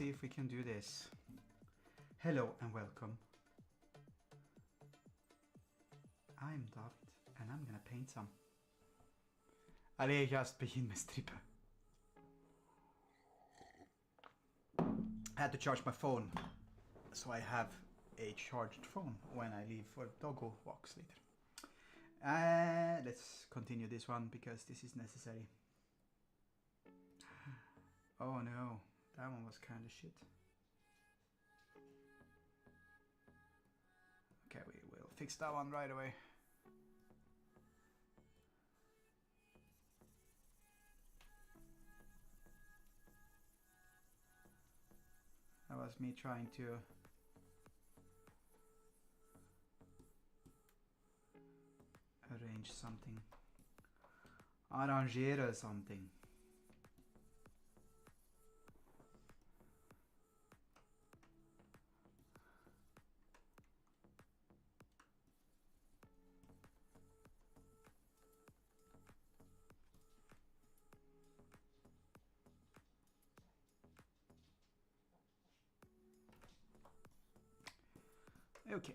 see if we can do this. Hello and welcome. I'm David and I'm gonna paint some. Eller just begin med strippe. I had to charge my phone, so I have a charged phone when I leave for doggo walks later. Let's continue this one because this is necessary. Oh no, that one was kind of shit. Okay, we will fix that one right away. That was me trying to arrange something. Arrangera something. Okay.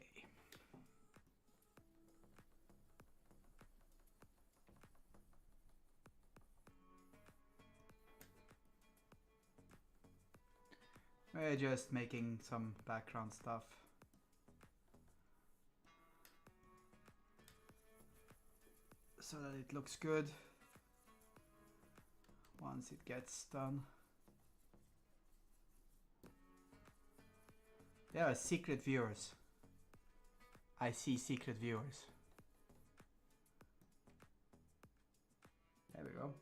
We're just making some background stuff. So that it looks good once it gets done. There are secret viewers. I see secret viewers. There we go.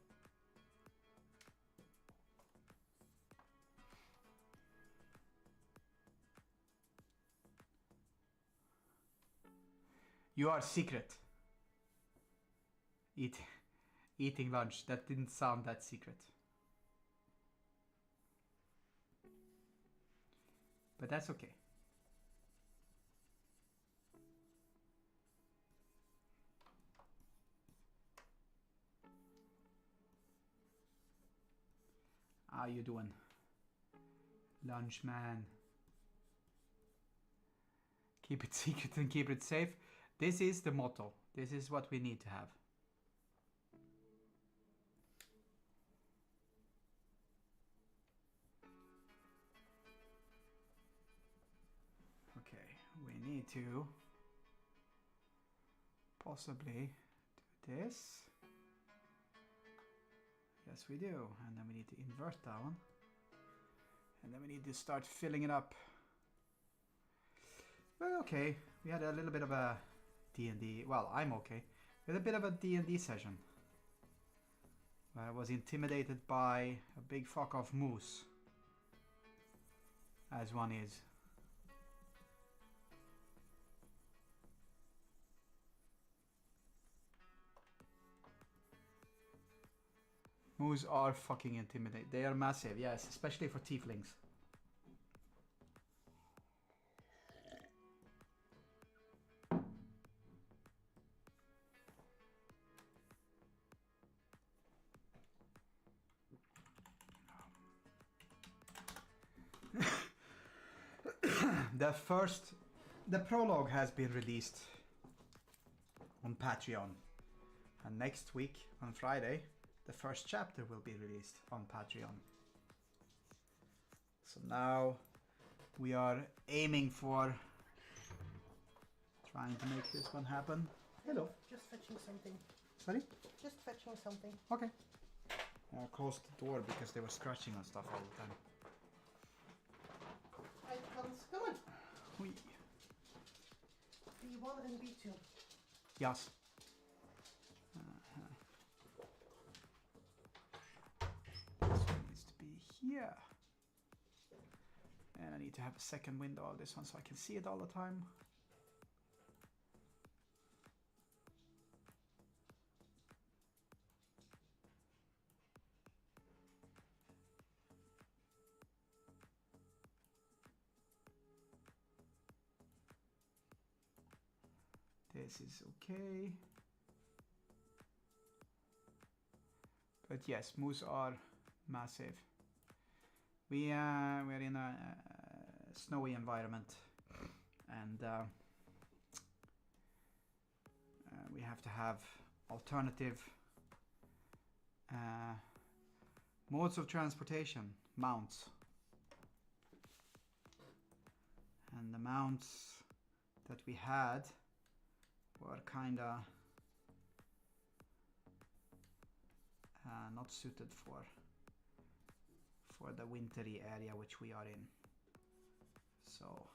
You are secret. Eating lunch. That didn't sound that secret. But that's okay. How you doing? Lunch man. Keep it secret and keep it safe. This is the motto. This is what we need to have. Okay, we need to possibly do this. Yes, we do. And then we need to invert that one. And then we need to start filling it up. Well, okay. We had a little bit of a D&D. Well, I'm okay. We had a bit of a D&D session. Where I was intimidated by a big fuck off moose. As one is. Moose are fucking intimidating. They are massive, yes, especially for tieflings. The prologue has been released on Patreon, and next week on Friday the first chapter will be released on Patreon. So now we are aiming for trying to make this one happen. Hello. Just fetching something. Sorry? Just fetching something. Okay. I closed the door because they were scratching on stuff all the time. Right, Hans, come on. Oui. B1 and B2. Yes. This one needs to be here. And I need to have a second window of this one so I can see it all the time. This is okay. But yes, moose are massive. we're in a snowy environment, and we have to have alternative modes of transportation, mounts. And the mounts that we had were kinda not suited for the wintry area which we are in. So,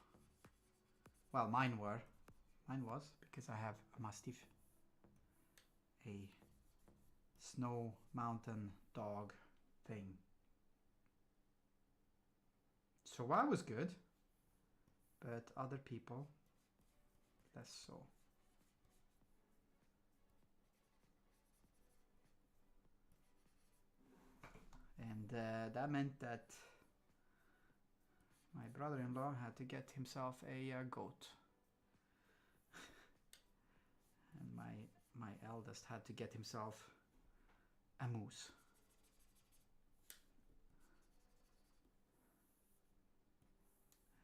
well, mine was, because I have a Mastiff, a snow mountain dog thing. So I was good, but other people less so. And that meant that my brother-in-law had to get himself a goat. And my eldest had to get himself a moose.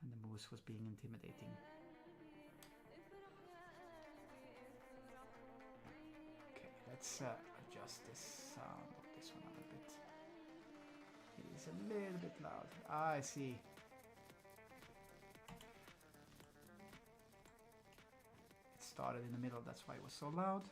And the moose was being intimidating. Okay, let's adjust this sound of this one a little bit. It is a little bit loud. I see. It started in the middle, that's why it was so loud.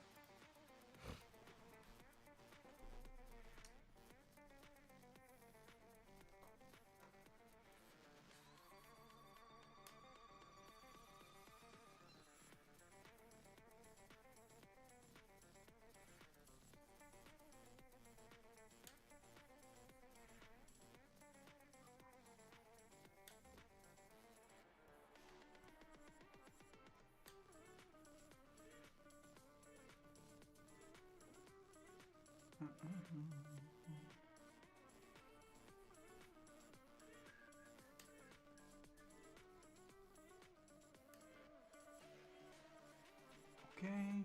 Okay.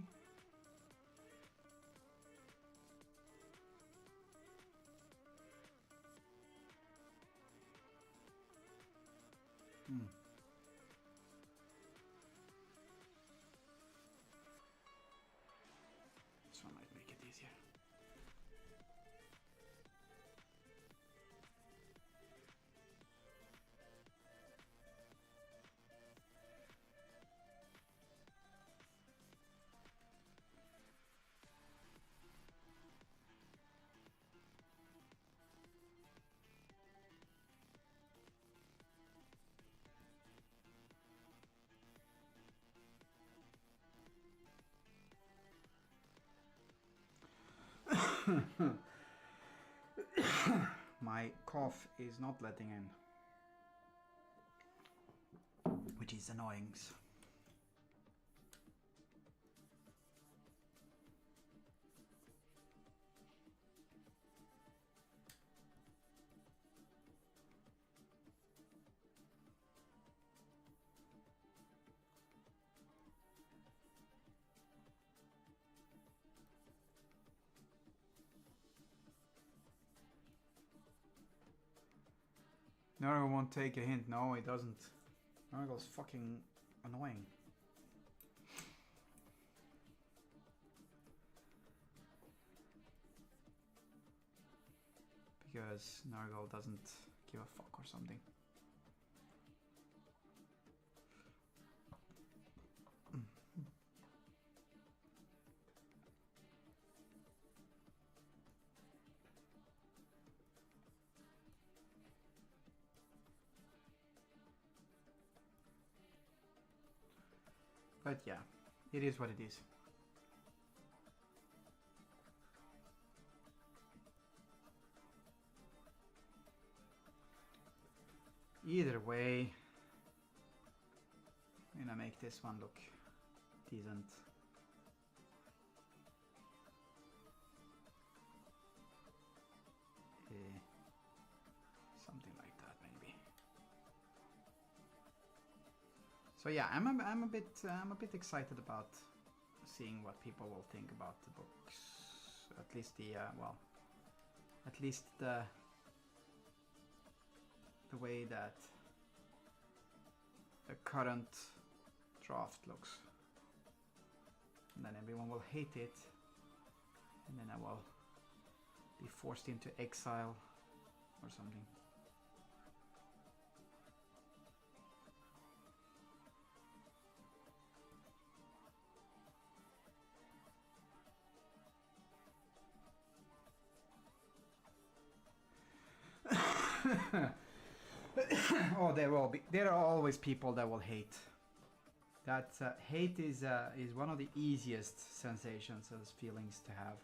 This one might make it easier. My cough is not letting in, which is annoying. Nargo won't take a hint. No, he doesn't. Nargo's fucking annoying. Because Nargo doesn't give a fuck or something. But yeah, it is what it is. Either way, I'm gonna make this one look decent. Something like that, maybe. So yeah, I'm a bit excited about seeing what people will think about the books. At least the the way that the current draft looks. And then everyone will hate it. And then I will be forced into exile or something. Oh, there are always people that will hate. That hate is one of the easiest sensations as feelings to have.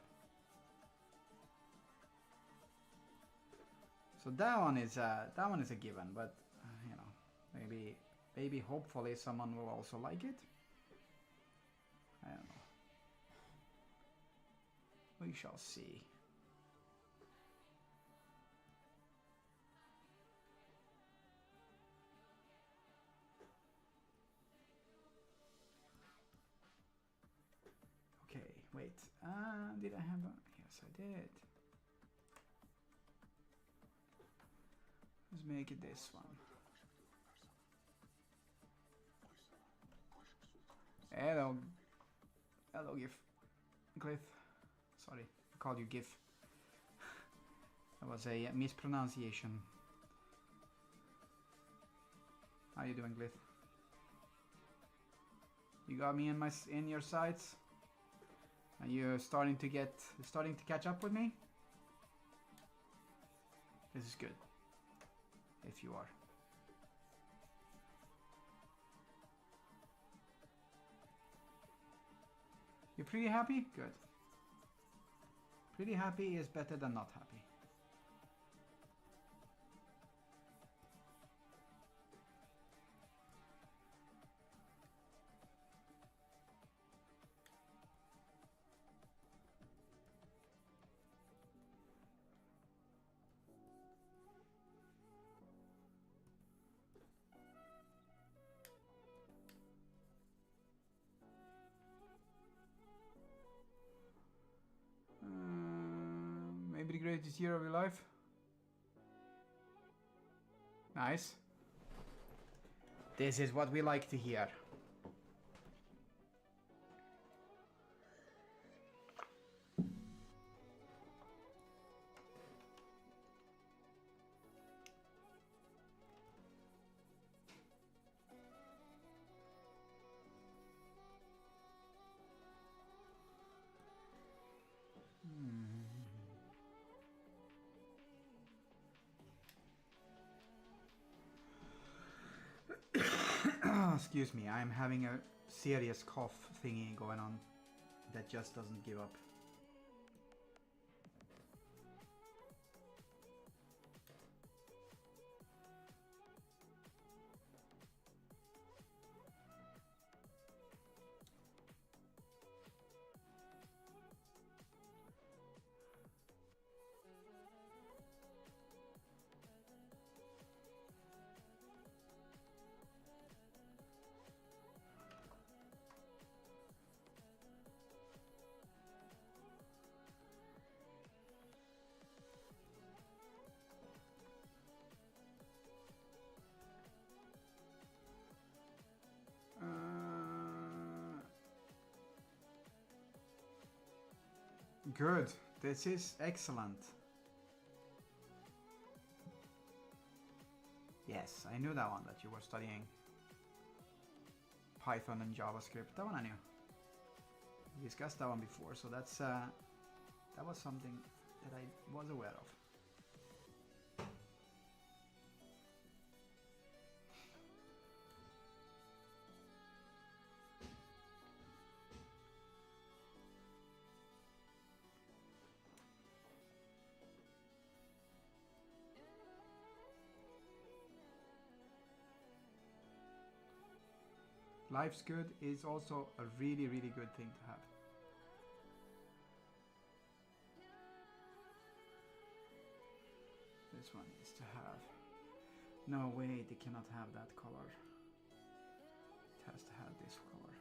So that one is a given, but you know, maybe hopefully someone will also like it. I don't know. We shall see. Okay, wait. Did I have a... Yes, I did. Let's make it this one. Hello. Hello, GIF. Glyph. Sorry, I called you GIF. That was a mispronunciation. How you doing, Glyph? You got me in your sights? Are you starting to catch up with me? This is good. If you are. You're pretty happy? Good. Pretty happy is better than not happy. Maybe the greatest year of your life. Nice. This is what we like to hear. Excuse me, I'm having a serious cough thingy going on that just doesn't give up. Good. This is excellent. Yes, I knew that one, that you were studying Python and JavaScript. That one I knew. We discussed that one before, so that was something that I was aware of. Life's good is also a really, really good thing to have. This one is to have. No way, they cannot have that color. It has to have this color.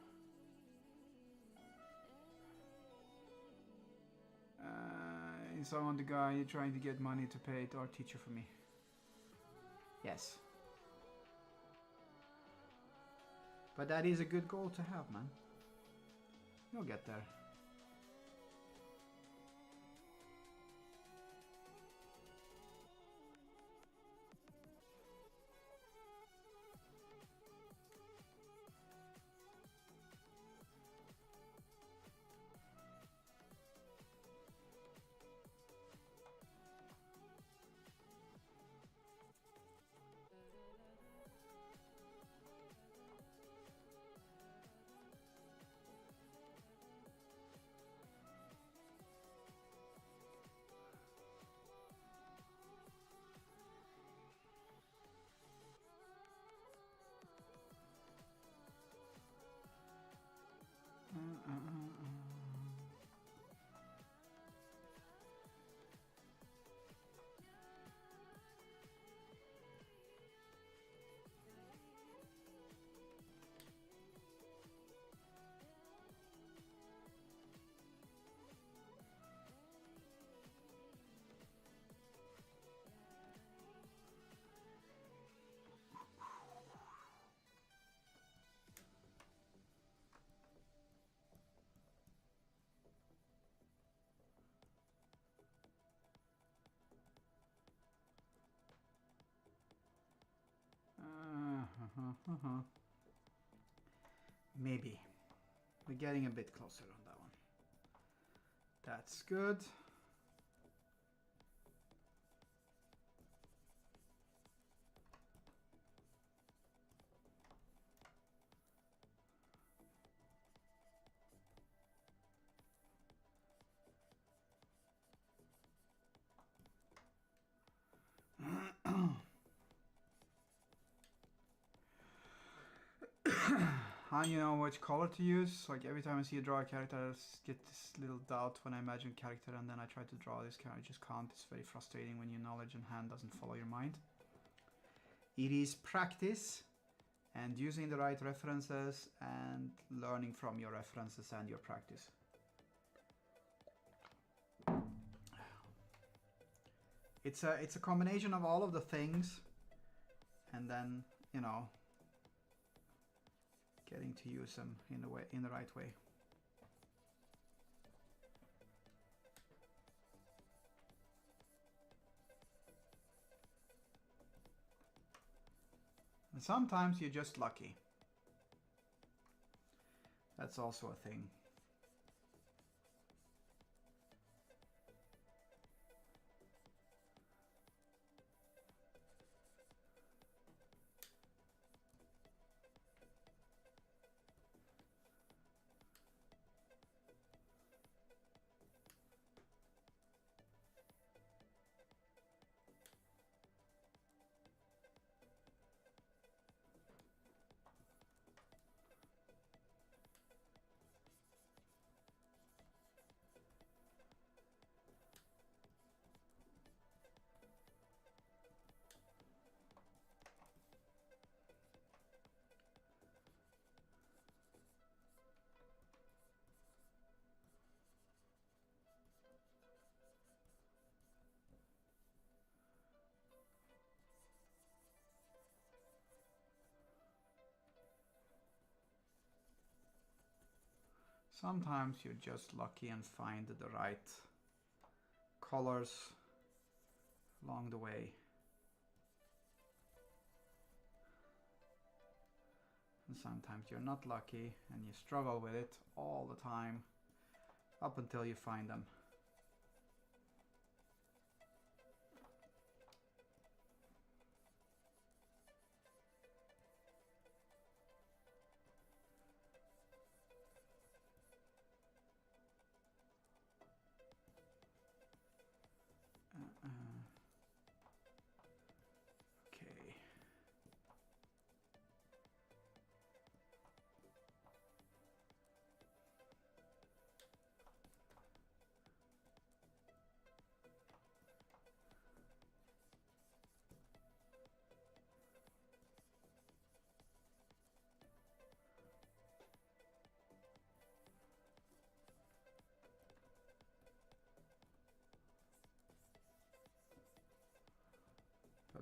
Is someone the guy trying to get money to pay our teacher for me? Yes. But that is a good goal to have, man. You'll get there. Maybe. We're getting a bit closer on that one. That's good. How do you know which color to use? Like every time I see you draw a character, I just get this little doubt when I imagine a character and then I try to draw this character. I just can't. It's very frustrating when your knowledge in hand doesn't follow your mind. It is practice and using the right references and learning from your references and your practice. It's a combination of all of the things and then, you know, getting to use them in the right way. And sometimes you're just lucky. That's also a thing. Sometimes you're just lucky and find the right colors along the way. And sometimes you're not lucky and you struggle with it all the time up until you find them. Okay.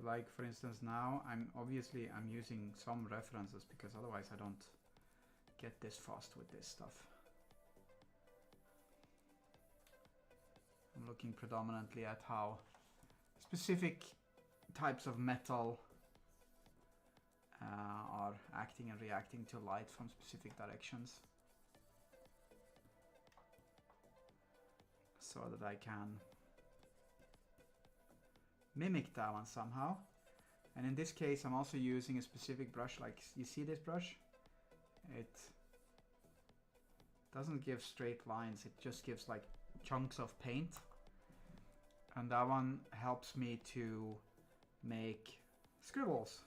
like for instance now I'm using some references because otherwise I don't get this fast with this stuff. I'm looking predominantly at how specific types of metal are acting and reacting to light from specific directions, so that I can mimic that one somehow. And in this case I'm also using a specific brush, like you see this brush, it doesn't give straight lines, it just gives like chunks of paint, and that one helps me to make scribbles,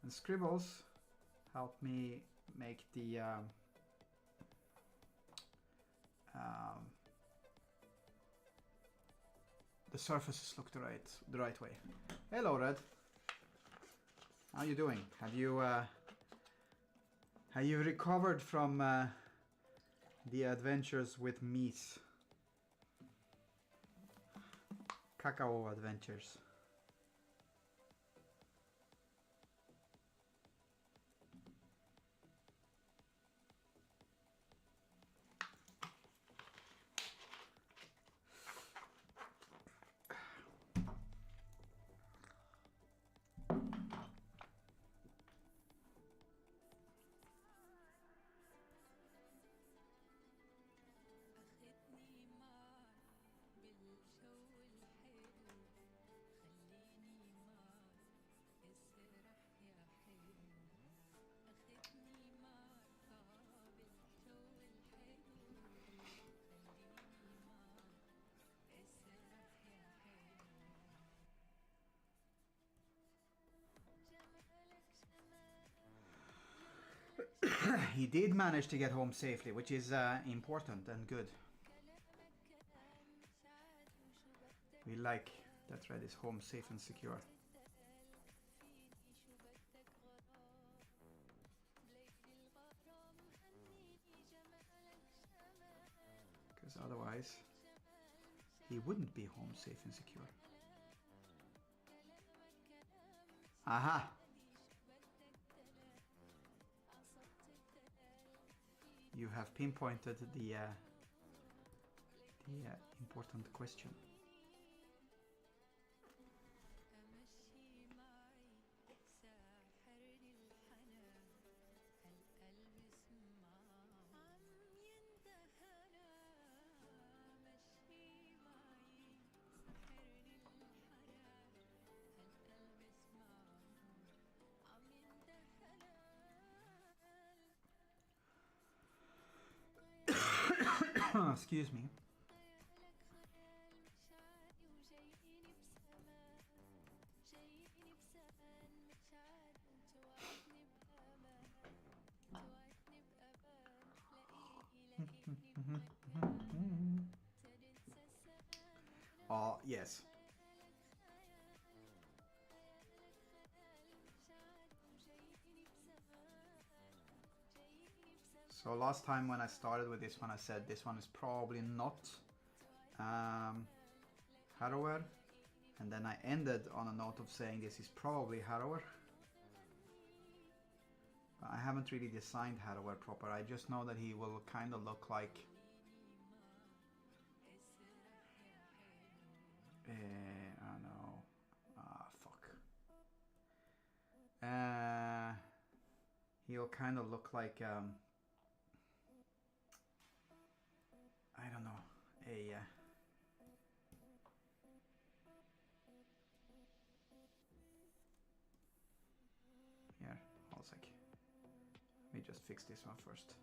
and scribbles help me make the surfaces look the right way. Hello, Red. How you doing? Have you recovered from the adventures with Mies? Cacao adventures. He did manage to get home safely, which is important and good. We like that Red is home safe and secure. Because otherwise, he wouldn't be home safe and secure. Aha! You have pinpointed the important question. Excuse me. Yes. So last time when I started with this one, I said this one is probably not Harrower, and then I ended on a note of saying this is probably Harrower. But I haven't really designed Harrower proper. I just know that he will kind of look like I don't know. Fuck. He'll kind of look like I don't know, a here, hold a sec. Let me just fix this one first.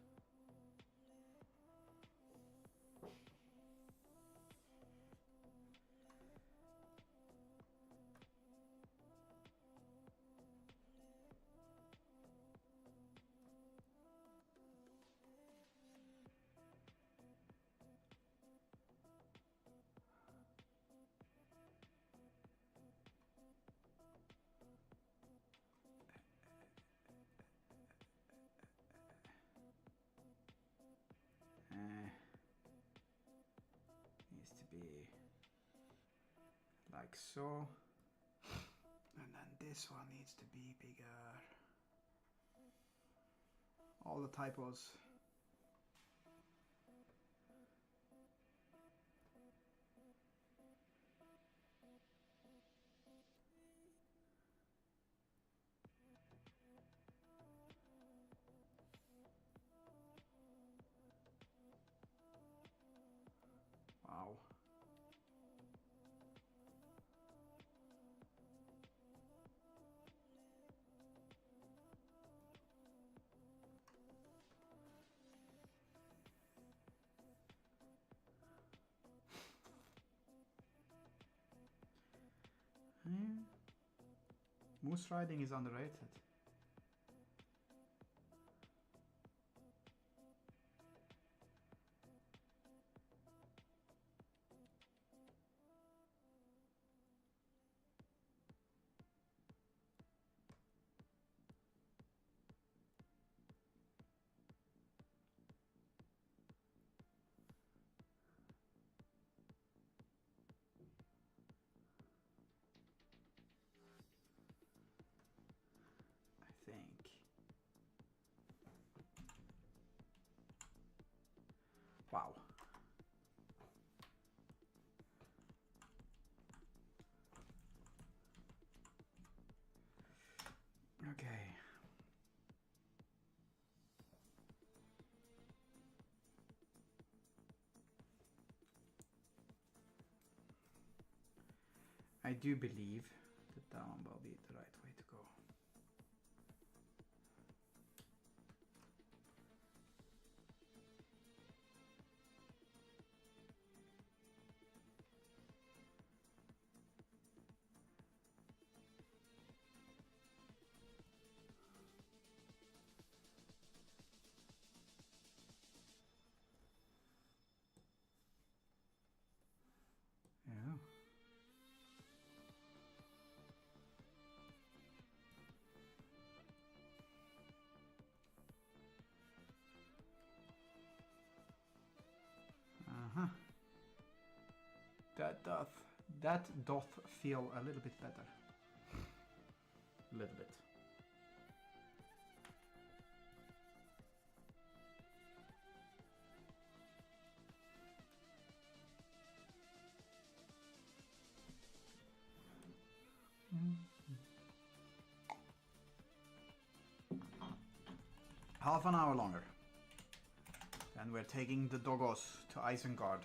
Needs to be like so, and this one needs to be bigger. All the typos. Wow. Moose riding is underrated. I think. Wow. Okay. I do believe that that one will be the right way to go. Yeah. Uh-huh. That doth feel a little bit better. A little bit. Half an hour longer. Then we're taking the doggos to Isengard.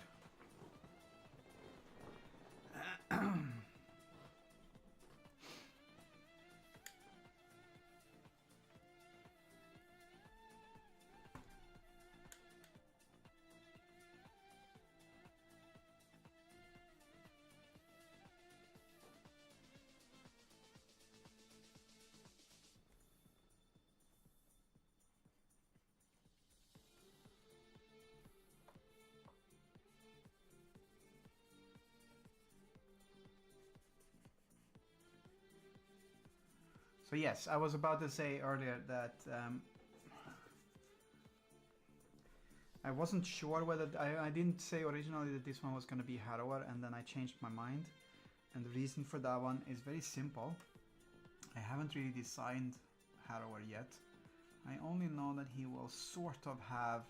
So yes, I was about to say earlier that I wasn't sure whether I didn't say originally that this one was going to be Harrower, and then I changed my mind. And the reason for that one is very simple. I haven't really designed Harrower yet. I only know that he will sort of have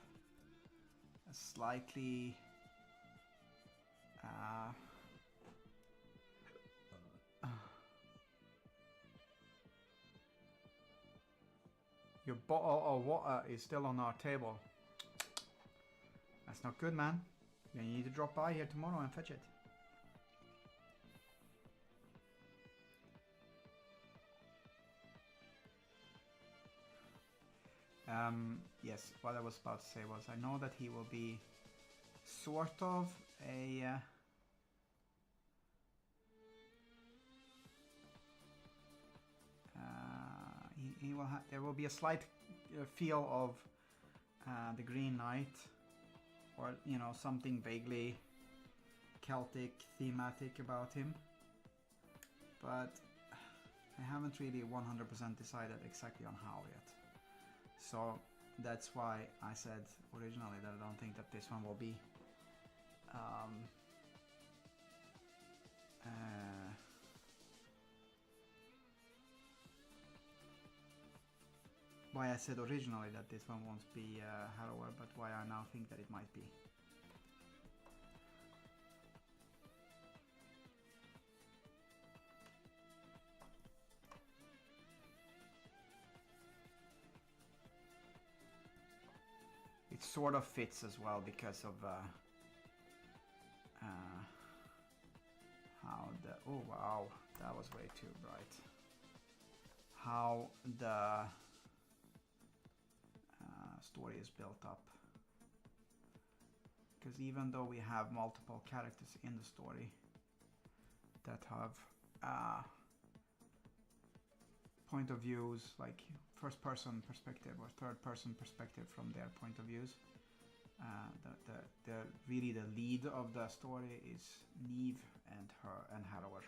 a slightly your bottle of water is still on our table. That's not good, man. You need to drop by here tomorrow and fetch it. Yes, what I was about to say was I know that he will be sort of a he will there will be a slight feel of the Green Knight, or you know, something vaguely Celtic thematic about him, but I haven't really 100% decided exactly on how yet. So that's why I said originally that I don't think that this one will be why I said originally that this one won't be Harrower, but why I now think that it might be. It sort of fits as well because of how the, oh wow, that was way too bright. How the story is built up. Because even though we have multiple characters in the story that have point of views, like first person perspective or third person perspective from their point of views, the really the lead of the story is Neve and Harrower.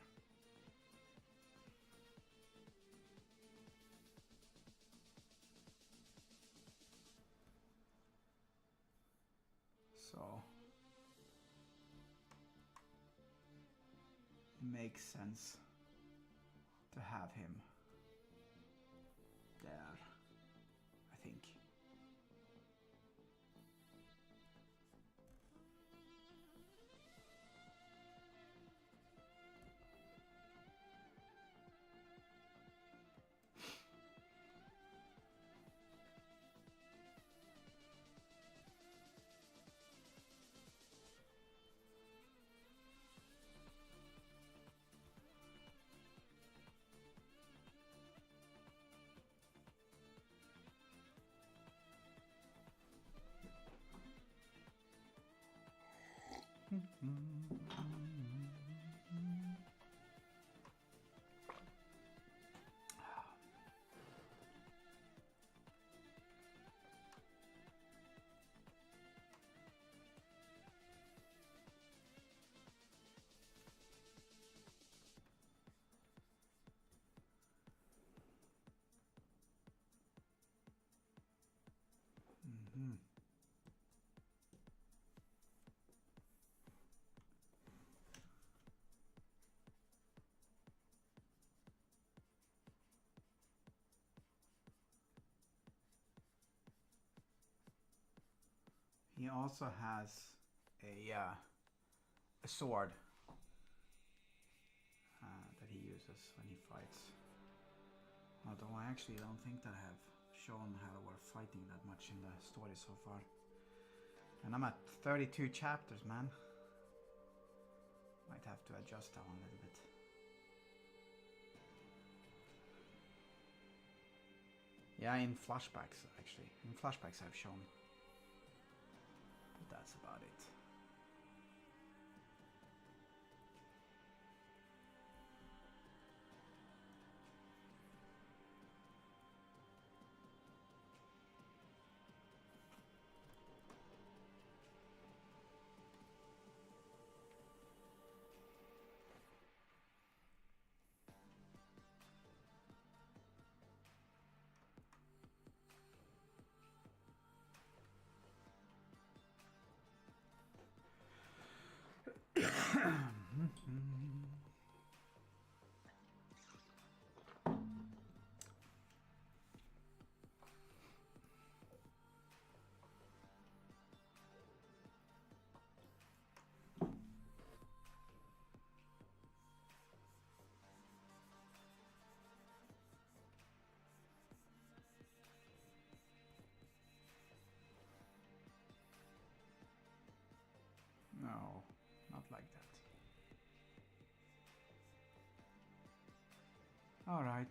So it makes sense to have him there, I think. He also has a sword that he uses when he fights. Although I actually don't think that I have shown Harrower fighting that much in the story so far. And I'm at 32 chapters, man. Might have to adjust that one a little bit. Yeah, in flashbacks actually. In flashbacks I've shown. But that's about it. No, not like that. All right.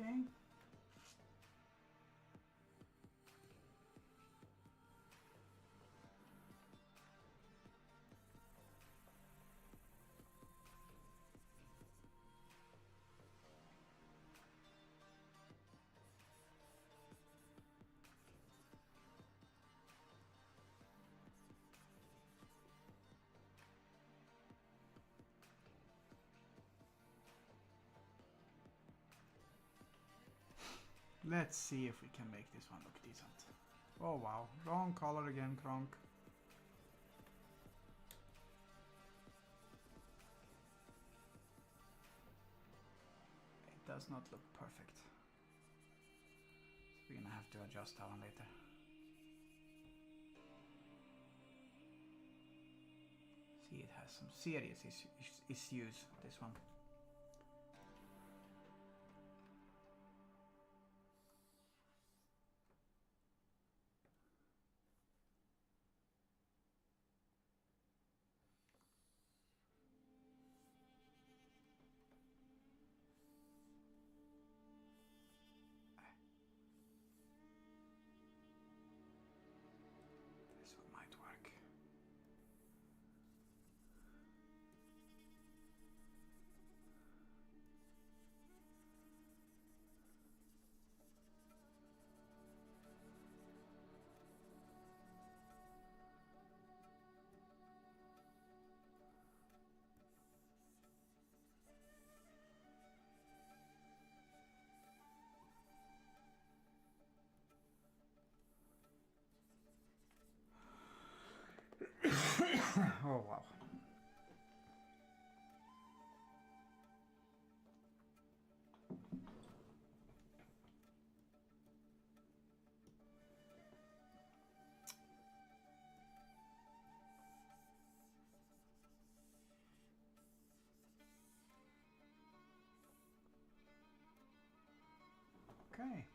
Okay. Let's see if we can make this one look decent. Oh wow, wrong color again, Kronk. It does not look perfect. So we're gonna have to adjust that one later. See, it has some serious issues, this one. This one might work. Oh wow. Okay.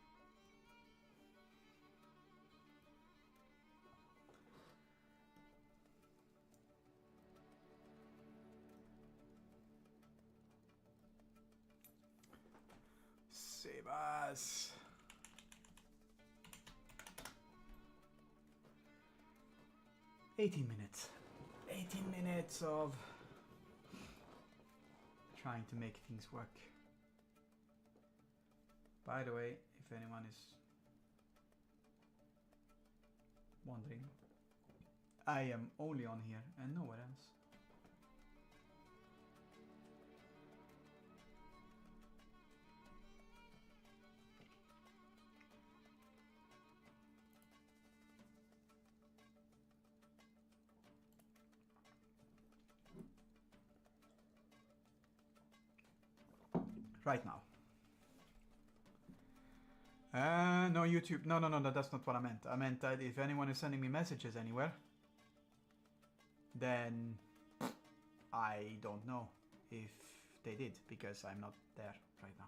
Save us. 18 minutes. 18 minutes of trying to make things work. By the way, if anyone is wondering, I am only on here and nowhere else. Right now. No YouTube. No, that's not what I meant. I meant that if anyone is sending me messages anywhere, then I don't know if they did, because I'm not there right now.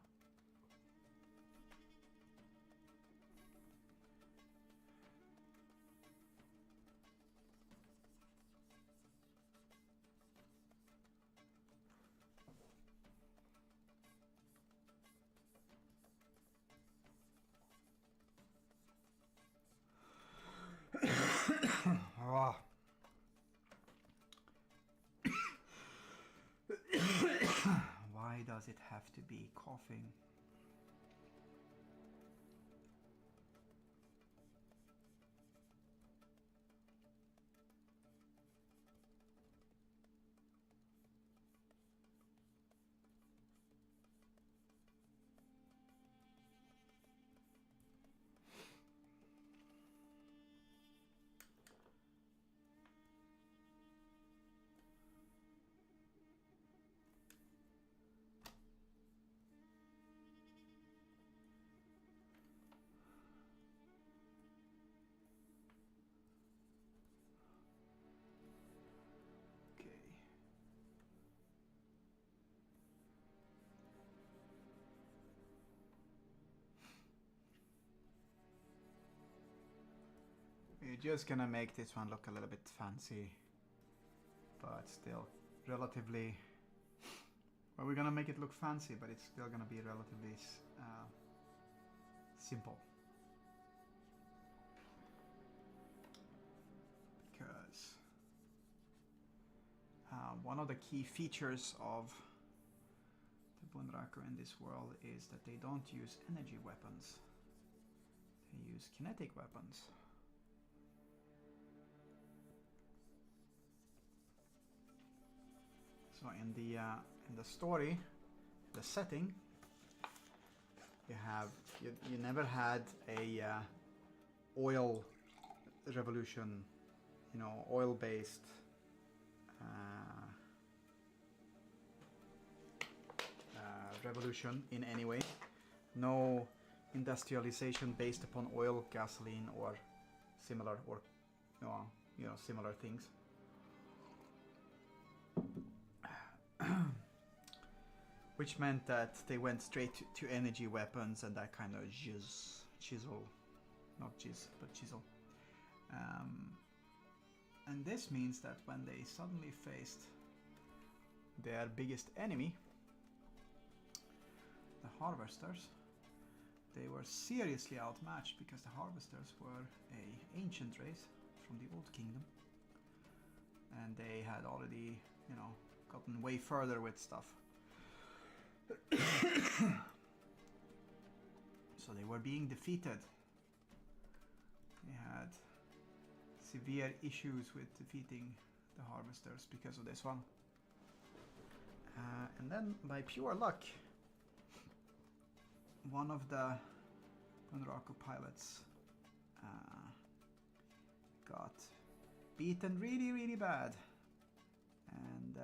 Oh. Why does it have to be coughing? We're just gonna make this one look a little bit fancy, but still relatively. Well, we're gonna make it look fancy, but it's still gonna be relatively simple. Because one of the key features of the Bunraku in this world is that they don't use energy weapons. They use kinetic weapons. So in the story, the setting, you never had a oil revolution, you know, oil-based revolution in any way. No industrialization based upon oil, gasoline, or similar, or similar things. Which meant that they went straight to energy weapons and that kind of chisel, not jizz, but chisel. And this means that when they suddenly faced their biggest enemy, the harvesters, they were seriously outmatched because the harvesters were an ancient race from the Old Kingdom, and they had already, you know, gotten way further with stuff. So they were being defeated. They had severe issues with defeating the harvesters because of this one. And then by pure luck, one of the Bunraku pilots got beaten really, really bad and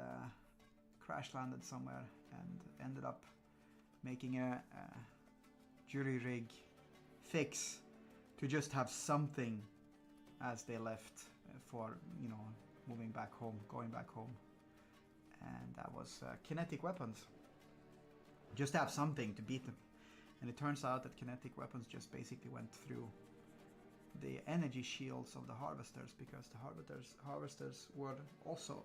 crash landed somewhere and ended up making a jury rig fix to just have something as they left for, you know, moving back home, going back home. And that was kinetic weapons. Just have something to beat them. And it turns out that kinetic weapons just basically went through the energy shields of the harvesters, because the harvesters were also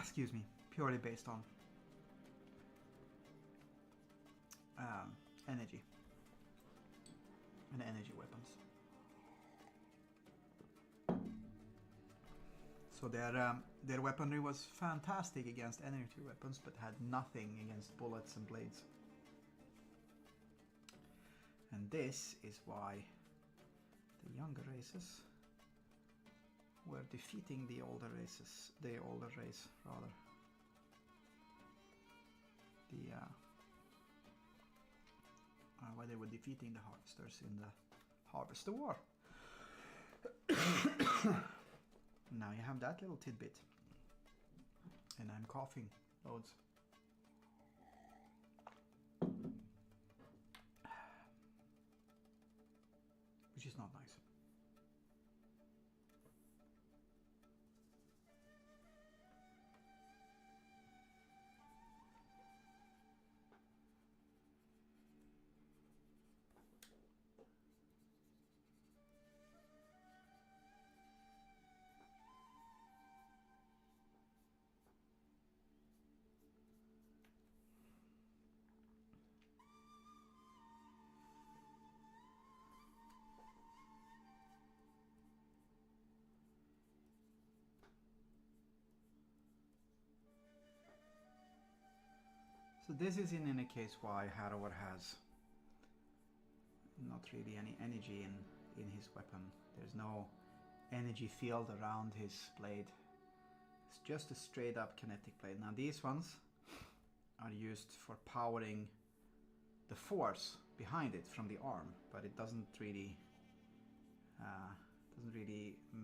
excuse me, purely based on energy and energy weapons. So their weaponry was fantastic against energy weapons, but had nothing against bullets and blades. And this is why the younger races were defeating the older race rather. Why they were defeating the harvesters in the Harvester War. Now you have that little tidbit. And I'm coughing loads. Which is not nice. So this is in any case why Harrower has not really any energy in his weapon. There's no energy field around his blade. It's just a straight up kinetic blade. Now these ones are used for powering the force behind it from the arm, but it doesn't really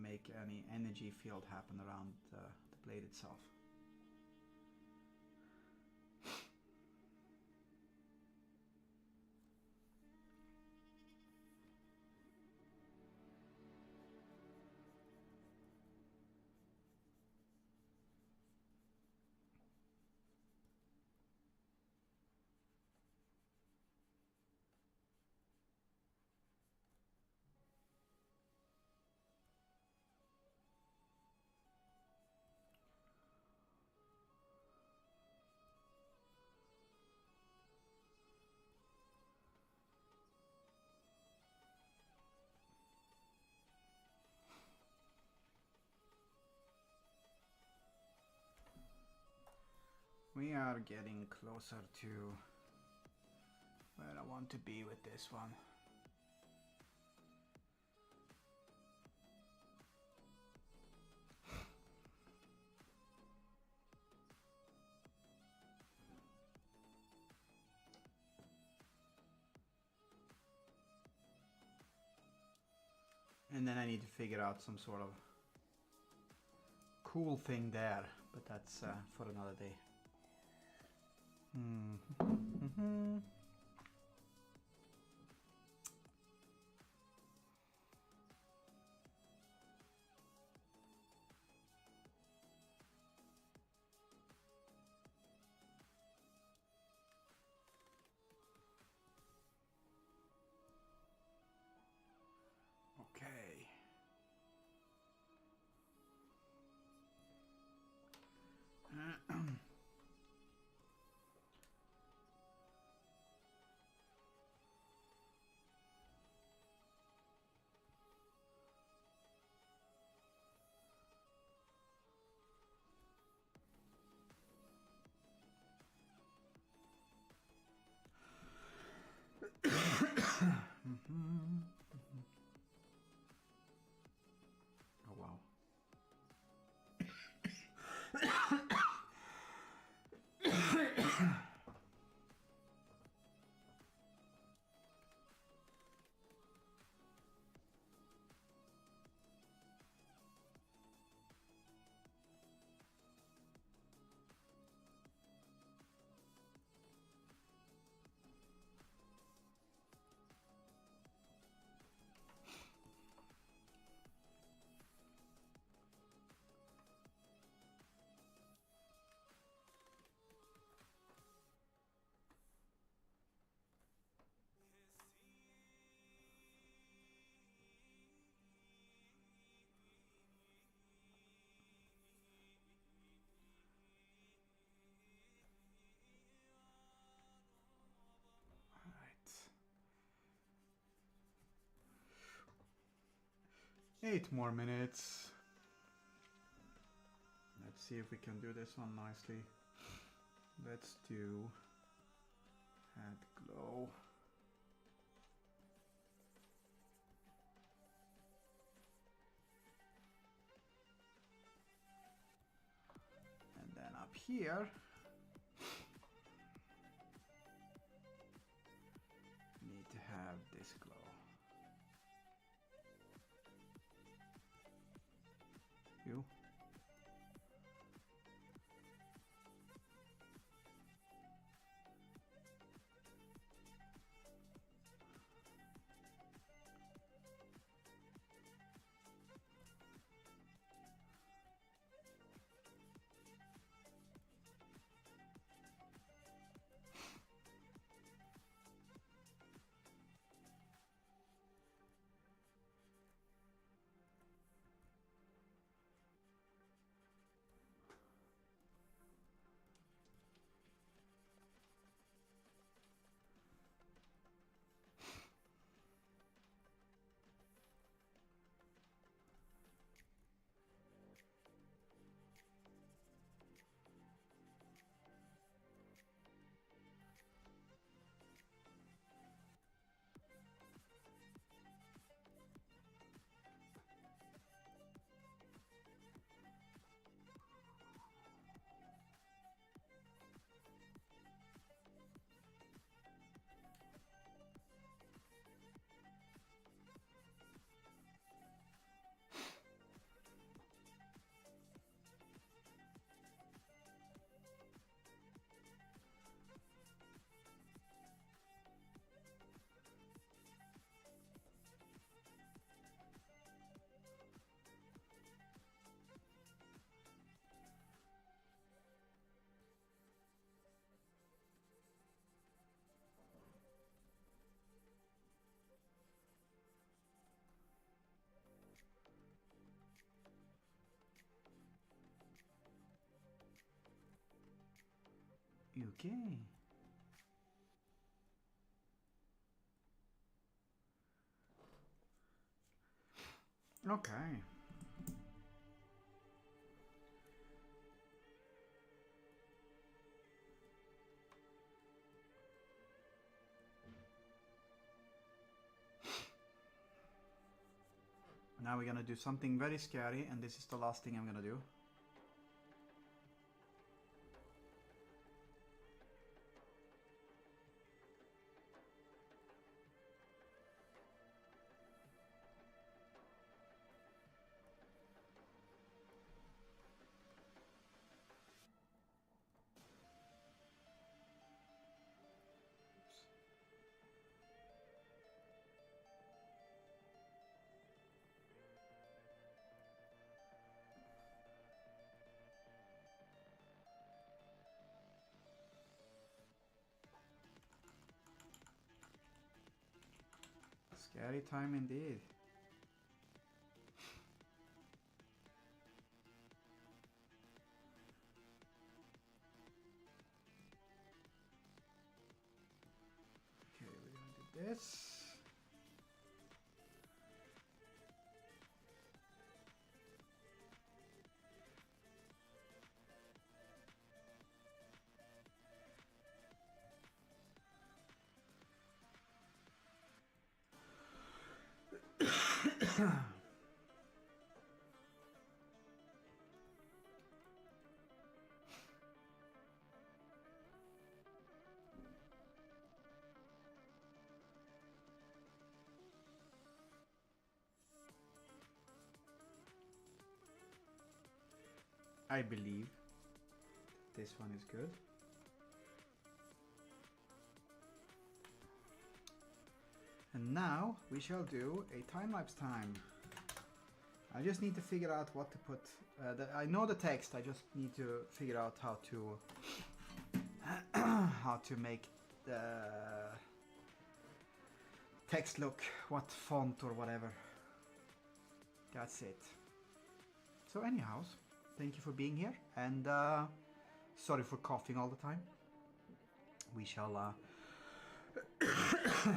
make any energy field happen around the blade itself. We are getting closer to where I want to be with this one. And then I need to figure out some sort of cool thing there, but that's for another day. Okay. Oh wow. Alright. 8 more minutes. Let's see if we can do this one nicely. Let's do add glow. And then up here, need to have this glow. You. Okay. Okay. Now we're gonna do something very scary, and this is the last thing I'm gonna do. Scary time indeed. Okay, we're gonna do this. I believe this one is good. And now we shall do a time-lapse time. I just need to figure out what to put. I know the text, I just need to figure out how to how to make the text look, what font or whatever. That's it. So anyhow, thank you for being here, and sorry for coughing all the time. We shall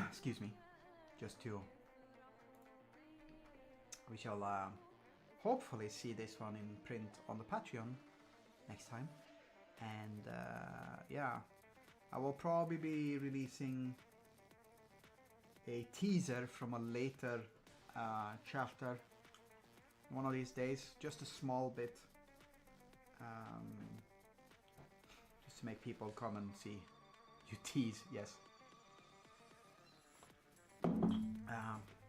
excuse me, we shall hopefully see this one in print on the Patreon next time. And yeah, I will probably be releasing a teaser from a later chapter one of these days, just a small bit, just to make people come and see you tease. Yes.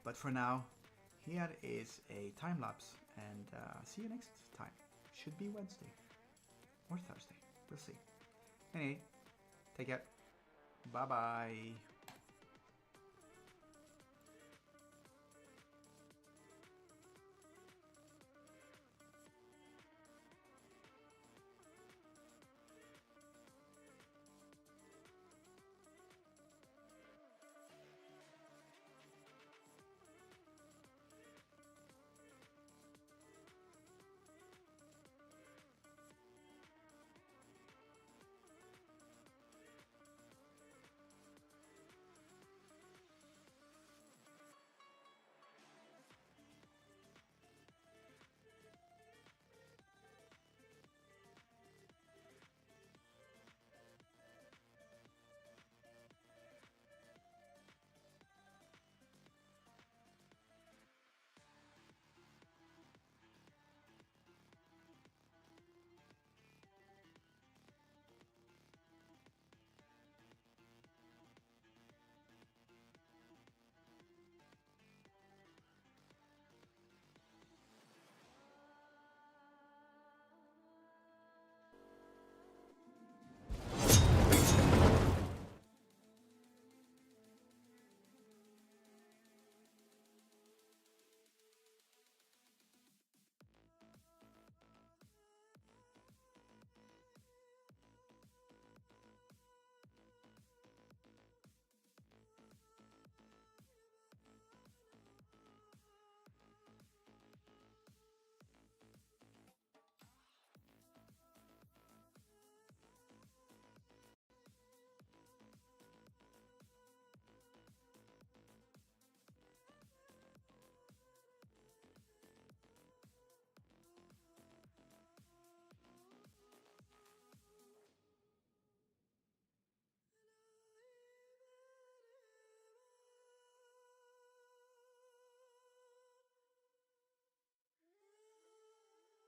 But for now, here is a time lapse, and see you next time. Should be Wednesday or Thursday. We'll see. Anyway, take care. Bye bye.